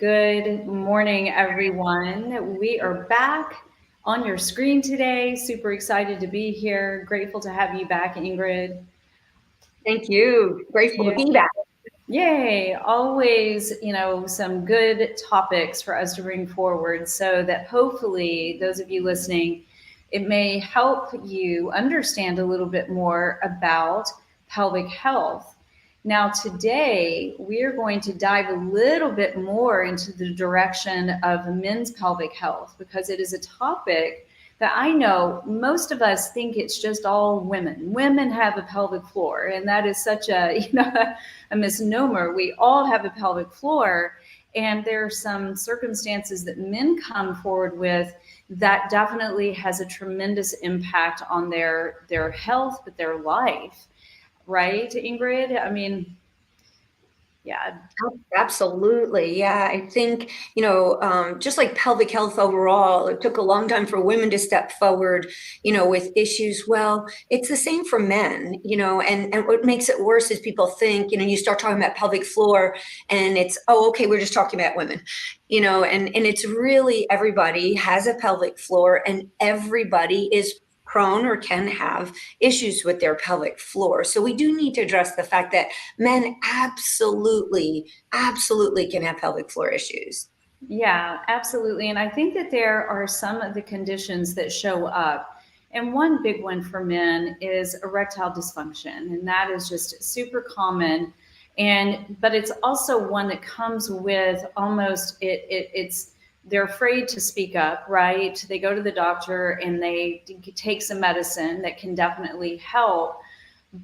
Good morning, everyone. We are back on your screen today. Super excited to be here. Grateful to have you back, Ingrid. Thank you. Grateful to Yeah. be back. Yay. Always, some good topics for us to bring forward so that hopefully those of you listening, it may help you understand a little bit more about pelvic health. Now, today we are going to dive a little bit more into the direction of men's pelvic health because it is a topic that I know most of us think it's just all women. Women have a pelvic floor, and that is such a a misnomer. We all have a pelvic floor, and there are some circumstances that men come forward with that definitely has a tremendous impact on their health, but their life. Right, Ingrid? I mean, yeah. Absolutely. Yeah. I think, just like pelvic health overall, it took a long time for women to step forward, with issues. Well, it's the same for men, and what makes it worse is people think, you start talking about pelvic floor and it's, oh, okay, we're just talking about women, and it's really everybody has a pelvic floor and everybody is prone or can have issues with their pelvic floor. So we do need to address the fact that men absolutely can have pelvic floor issues. Yeah, absolutely. And I think that there are some of the conditions that show up. And one big one for men is erectile dysfunction. And that is just super common. But it's also one that comes with almost it's they're afraid to speak up, right? They go to the doctor and they take some medicine that can definitely help.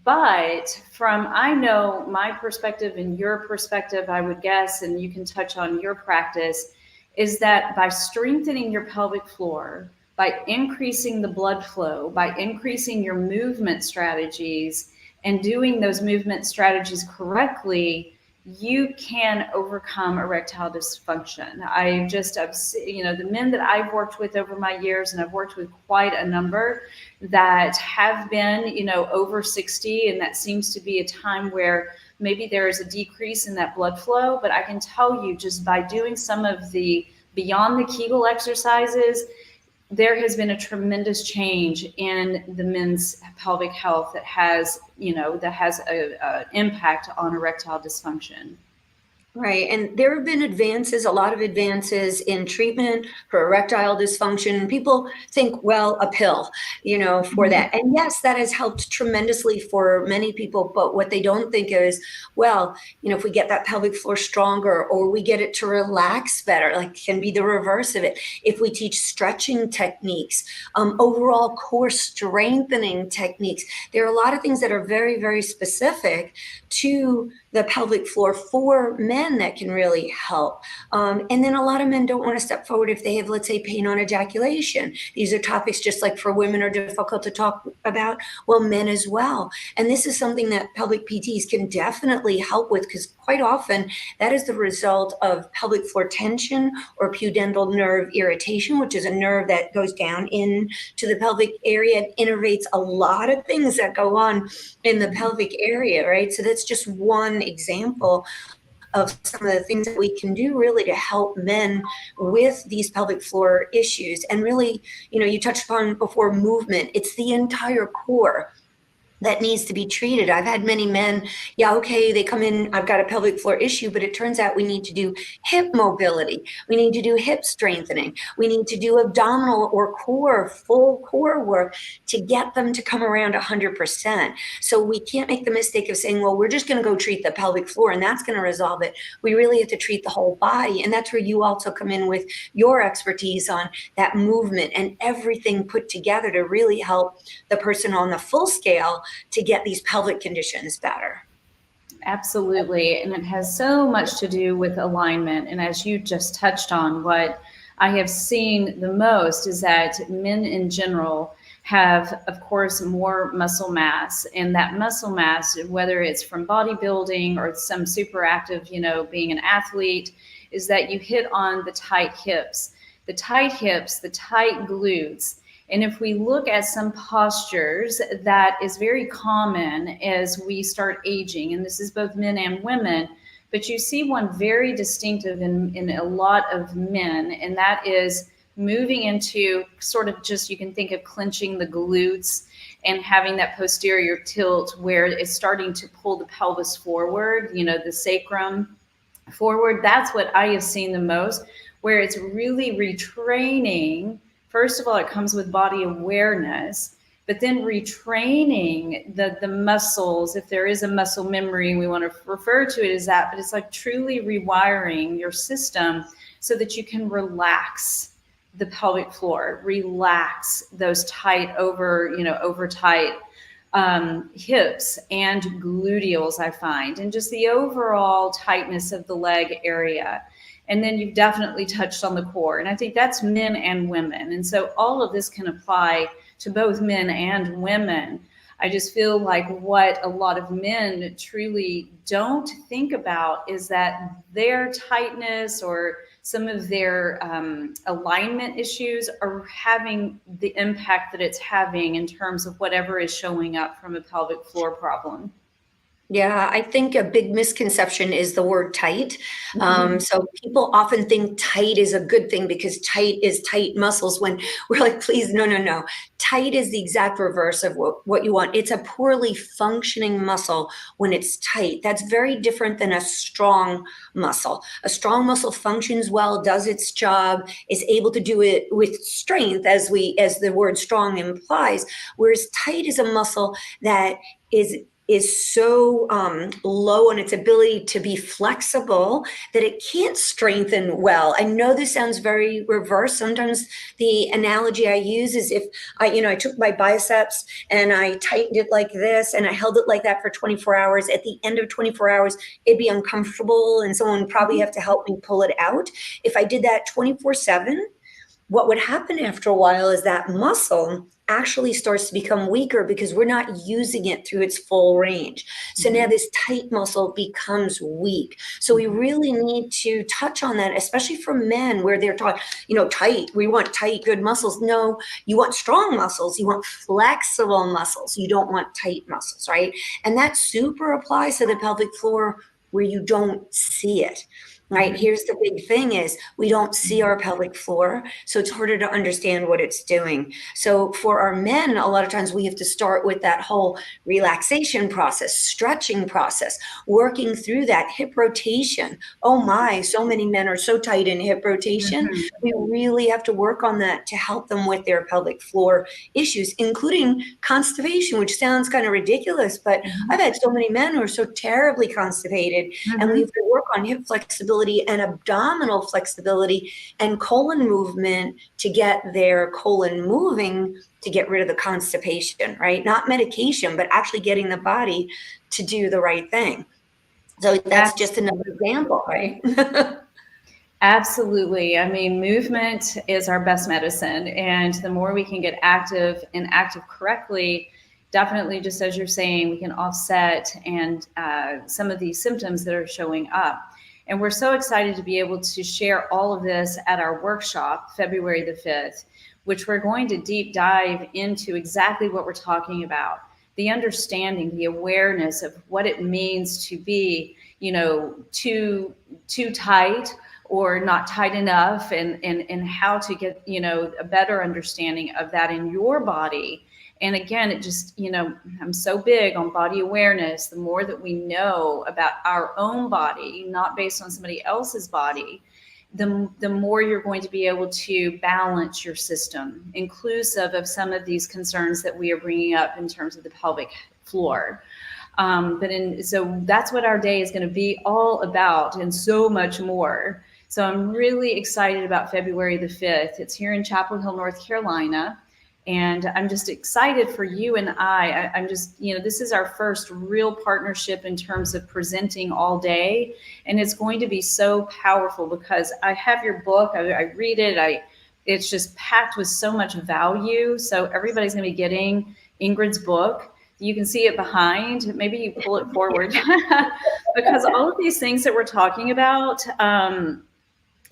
But from I know my perspective and your perspective, I would guess, and you can touch on your practice, is that by strengthening your pelvic floor, by increasing the blood flow, by increasing your movement strategies, and doing those movement strategies correctly, you can overcome erectile dysfunction. The men that I've worked with over my years, and I've worked with quite a number that have been, over 60, and that seems to be a time where maybe there is a decrease in that blood flow. But I can tell you just by doing some of the beyond the Kegel exercises, there has been a tremendous change in the men's pelvic health that has, a impact on erectile dysfunction. Right. And there have been advances, a lot of advances in treatment for erectile dysfunction. People think, well, a pill, for that. And yes, that has helped tremendously for many people. But what they don't think is, well, if we get that pelvic floor stronger or we get it to relax better, like can be the reverse of it. If we teach stretching techniques, overall core strengthening techniques, there are a lot of things that are very, very specific to the pelvic floor for men that can really help. And then a lot of men don't want to step forward if they have, let's say, pain on ejaculation. These are topics just like for women are difficult to talk about, well, men as well. And this is something that pelvic PTs can definitely help with because quite often that is the result of pelvic floor tension or pudendal nerve irritation, which is a nerve that goes down into the pelvic area and innervates a lot of things that go on in the pelvic area, right? So that's just one example of some of the things that we can do really to help men with these pelvic floor issues. And really, you touched upon before movement, it's the entire core that needs to be treated. I've had many men, yeah, okay, they come in, I've got a pelvic floor issue, but it turns out we need to do hip mobility. We need to do hip strengthening. We need to do abdominal or full core work to get them to come around 100%. So we can't make the mistake of saying, well, we're just going to go treat the pelvic floor and that's going to resolve it. We really have to treat the whole body. And that's where you also come in with your expertise on that movement and everything put together to really help the person on the full scale to get these pelvic conditions better. Absolutely. And it has so much to do with alignment. And as you just touched on, what I have seen the most is that men in general have, of course, more muscle mass. And that muscle mass, whether it's from bodybuilding or some super active, being an athlete, is that you hit on the tight hips, the tight hips, the tight glutes. And if we look at some postures that is very common as we start aging, and this is both men and women, but you see one very distinctive in a lot of men, and that is moving into sort of just, you can think of clenching the glutes and having that posterior tilt where it's starting to pull the pelvis forward, the sacrum forward. That's what I have seen the most, where it's really retraining. First of all, it comes with body awareness, but then retraining the muscles. If there is a muscle memory, we want to refer to it as that, but it's like truly rewiring your system so that you can relax the pelvic floor, relax those tight over tight hips and gluteals, I find, and just the overall tightness of the leg area. And then you've definitely touched on the core. And I think that's men and women. And so all of this can apply to both men and women. I just feel like what a lot of men truly don't think about is that their tightness or some of their alignment issues are having the impact that it's having in terms of whatever is showing up from a pelvic floor problem. Yeah, I think a big misconception is the word tight. Mm-hmm. So people often think tight is a good thing because tight is tight muscles when we're like, please, no, no, no. Tight is the exact reverse of what you want. It's a poorly functioning muscle when it's tight. That's very different than a strong muscle. A strong muscle functions well, does its job, is able to do it with strength, as the word strong implies, whereas tight is a muscle that is so low in its ability to be flexible that it can't strengthen well. I know this sounds very reverse. Sometimes the analogy I use is if I took my biceps and I tightened it like this and I held it like that for 24 hours. At the end of 24 hours, it'd be uncomfortable and someone would probably have to help me pull it out. If I did that 24/7, what would happen after a while is that muscle actually starts to become weaker because we're not using it through its full range. So now this tight muscle becomes weak. So we really need to touch on that, especially for men where they're taught, tight, we want tight, good muscles. No, you want strong muscles. You want flexible muscles. You don't want tight muscles, right? And that super applies to the pelvic floor where you don't see it. Right. Here's the big thing is we don't see our pelvic floor. So it's harder to understand what it's doing. So for our men, a lot of times we have to start with that whole relaxation process, stretching process, working through that hip rotation. Oh my, so many men are so tight in hip rotation. Mm-hmm. We really have to work on that to help them with their pelvic floor issues, including constipation, which sounds kind of ridiculous, but I've had so many men who are so terribly constipated, and we have to work on hip flexibility and abdominal flexibility and colon movement to get their colon moving to get rid of the constipation, right? Not medication, but actually getting the body to do the right thing. So that's just another example, right? Absolutely. I mean, movement is our best medicine. And the more we can get active and active correctly, definitely, just as you're saying, we can offset and some of these symptoms that are showing up. And we're so excited to be able to share all of this at our workshop, February the 5th, which we're going to deep dive into exactly what we're talking about. The understanding, the awareness of what it means to be, too tight or not tight enough, and how to get, a better understanding of that in your body. And again, it just, I'm so big on body awareness. The more that we know about our own body, not based on somebody else's body, the more you're going to be able to balance your system, inclusive of some of these concerns that we are bringing up in terms of the pelvic floor. So that's what our day is going to be all about, and so much more. So I'm really excited about February the 5th. It's here in Chapel Hill, North Carolina. And I'm just excited for you and I'm just, this is our first real partnership in terms of presenting all day. And it's going to be so powerful because I have your book, I read it, it's just packed with so much value. So everybody's going to be getting Ingrid's book. You can see it behind, maybe you pull it forward because all of these things that we're talking about,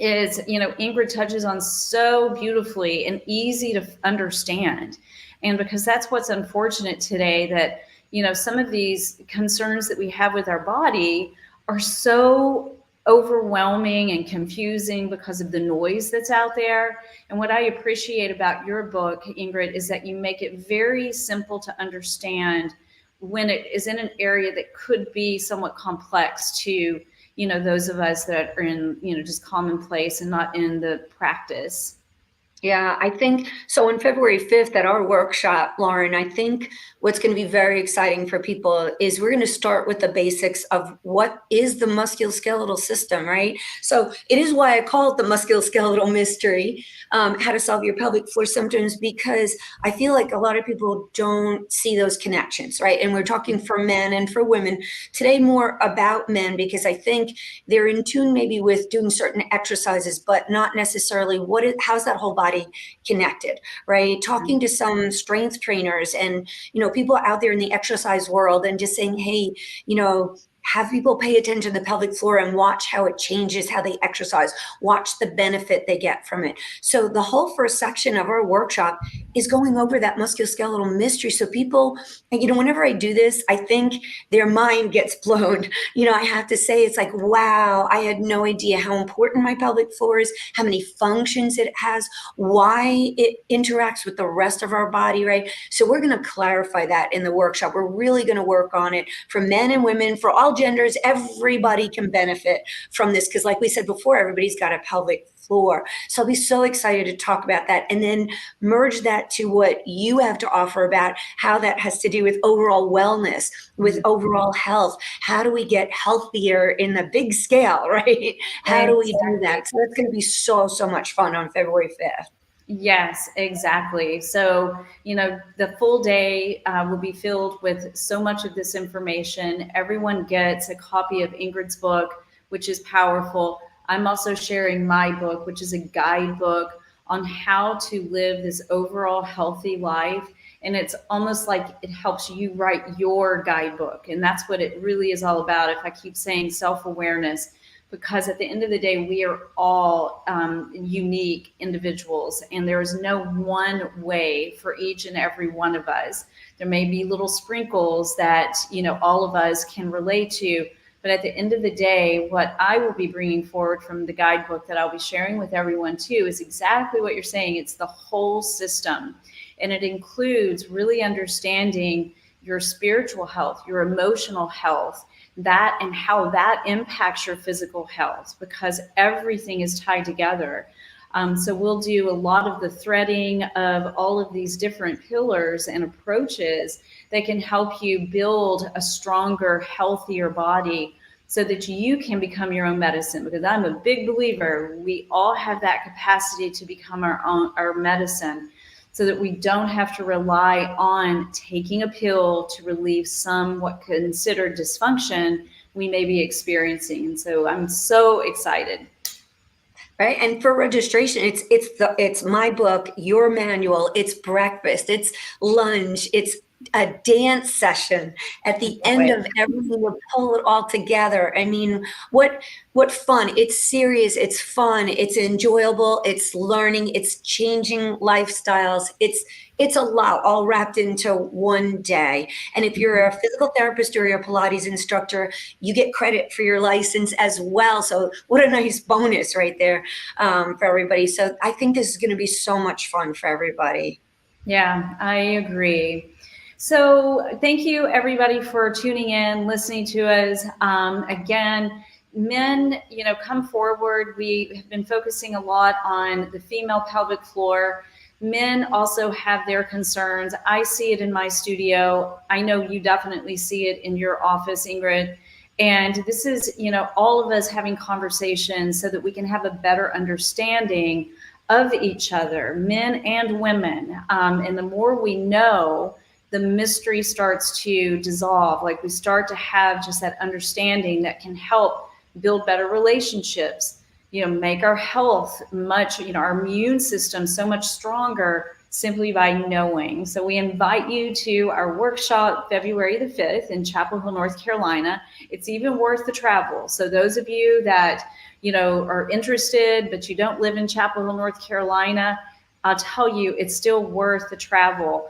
is, Ingrid touches on so beautifully and easy to understand. And because that's what's unfortunate today, that, some of these concerns that we have with our body are so overwhelming and confusing because of the noise that's out there. And what I appreciate about your book, Ingrid, is that you make it very simple to understand when it is in an area that could be somewhat complex to, those of us that are in, just commonplace and not in the practice. Yeah, I think so. On February 5th at our workshop, Lauren, I think what's going to be very exciting for people is we're going to start with the basics of what is the musculoskeletal system, right? So it is why I call it the musculoskeletal mystery, how to solve your pelvic floor symptoms, because I feel like a lot of people don't see those connections, right? And we're talking for men and for women today, more about men, because I think they're in tune maybe with doing certain exercises, but not necessarily how's that whole body connected, right? Talking to some strength trainers and, people out there in the exercise world and just saying, hey, have people pay attention to the pelvic floor and watch how it changes, how they exercise, watch the benefit they get from it. So the whole first section of our workshop is going over that musculoskeletal mystery. So people, whenever I do this, I think their mind gets blown. I have to say, it's like, wow, I had no idea how important my pelvic floor is, how many functions it has, why it interacts with the rest of our body, right? So we're going to clarify that in the workshop. We're really going to work on it for men and women, for all genders. Everybody can benefit from this because, like we said before, everybody's got a pelvic floor. So I'll be so excited to talk about that and then merge that to what you have to offer about how that has to do with overall wellness, with overall health. How do we get healthier in the big scale, right? How do we do that? So that's going to be so much fun on February 5th. Yes, exactly. So, the full day will be filled with so much of this information. Everyone gets a copy of Ingrid's book, which is powerful. I'm also sharing my book, which is a guidebook on how to live this overall healthy life. And it's almost like it helps you write your guidebook. And that's what it really is all about. If I keep saying self-awareness, because at the end of the day, we are all unique individuals, and there is no one way for each and every one of us. There may be little sprinkles that all of us can relate to, but at the end of the day, what I will be bringing forward from the guidebook that I'll be sharing with everyone too is exactly what you're saying. It's the whole system, and it includes really understanding your spiritual health, your emotional health, that and how that impacts your physical health, because everything is tied together. So we'll do a lot of the threading of all of these different pillars and approaches that can help you build a stronger, healthier body so that you can become your own medicine. Because I'm a big believer, we all have that capacity to become our medicine, so that we don't have to rely on taking a pill to relieve somewhat considered dysfunction we may be experiencing. And so I'm so excited. Right. And for registration, it's my book, your manual, it's breakfast, it's lunch, it's a dance session at the end of everything. We'll pull it all together. I mean, what fun. It's serious, it's fun, it's enjoyable, it's learning, it's changing lifestyles. It's a lot all wrapped into one day. And if you're a physical therapist or you're a Pilates instructor, you get credit for your license as well. So what a nice bonus right there for everybody. So I think this is going to be so much fun for everybody. Yeah, I agree. So thank you everybody for tuning in, listening to us. Again, men, come forward. We have been focusing a lot on the female pelvic floor. Men also have their concerns. I see it in my studio. I know you definitely see it in your office, Ingrid. And this is, all of us having conversations so that we can have a better understanding of each other, men and women. And the more we know, the mystery starts to dissolve. Like we start to have just that understanding that can help build better relationships, make our health much, our immune system so much stronger simply by knowing. So we invite you to our workshop February the 5th in Chapel Hill, North Carolina. It's even worth the travel. So those of you that, are interested, but you don't live in Chapel Hill, North Carolina, I'll tell you, it's still worth the travel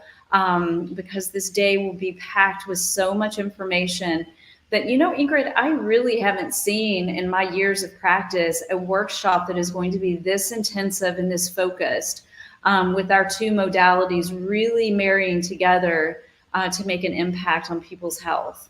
because this day will be packed with so much information that, Ingrid, I really haven't seen in my years of practice a workshop that is going to be this intensive and this focused, with our two modalities really marrying together to make an impact on people's health.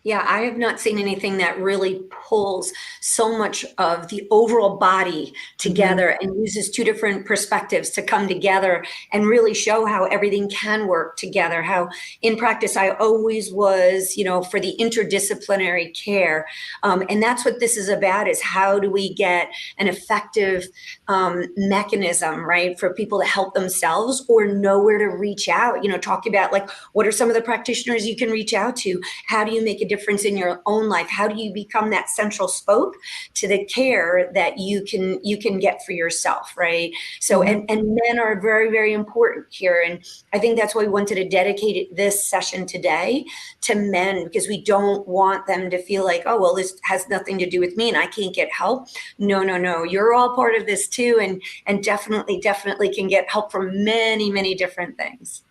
Yeah, I have not seen anything that really pulls so much of the overall body together and uses two different perspectives to come together and really show how everything can work together. How in practice, I always was, for the interdisciplinary care. And that's what this is about, is how do we get an effective mechanism, right, for people to help themselves or know where to reach out, talk about like, what are some of the practitioners you can reach out to? How do you make a difference in your own life? How do you become that central spoke to the care that you can get for yourself, right? So and men are very, very important here, and I think that's why we wanted to dedicate this session today to men, because we don't want them to feel like, oh well, this has nothing to do with me and I can't get help. No, you're all part of this too, and definitely can get help from many, many different things.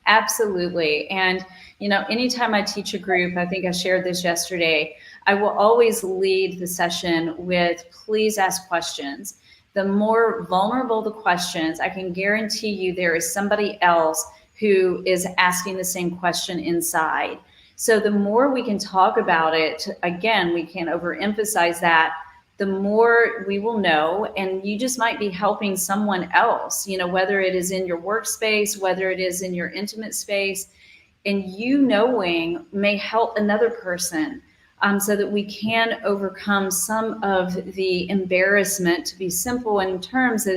Absolutely. And, anytime I teach a group, I think I shared this yesterday, I will always lead the session with, please ask questions. The more vulnerable the questions, I can guarantee you there is somebody else who is asking the same question inside. So the more we can talk about it, again, we can't overemphasize that, the more we will know, and you just might be helping someone else, whether it is in your workspace, whether it is in your intimate space, and you knowing may help another person, so that we can overcome some of the embarrassment, to be simple in terms,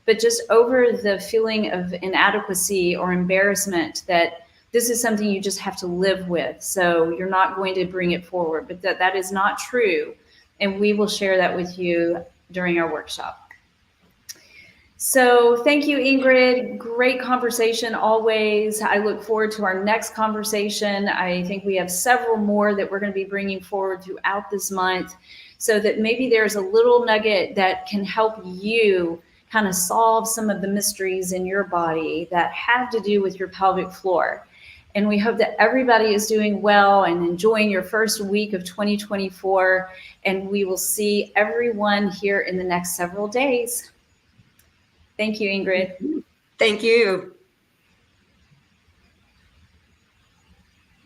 but just over the feeling of inadequacy or embarrassment that this is something you just have to live with. So you're not going to bring it forward, but that is not true. And we will share that with you during our workshop. So thank you, Ingrid. Great conversation always. I look forward to our next conversation. I think we have several more that we're going to be bringing forward throughout this month, so that maybe there's a little nugget that can help you kind of solve some of the mysteries in your body that have to do with your pelvic floor. And we hope that everybody is doing well and enjoying your first week of 2024. And we will see everyone here in the next several days. Thank you, Ingrid. Thank you.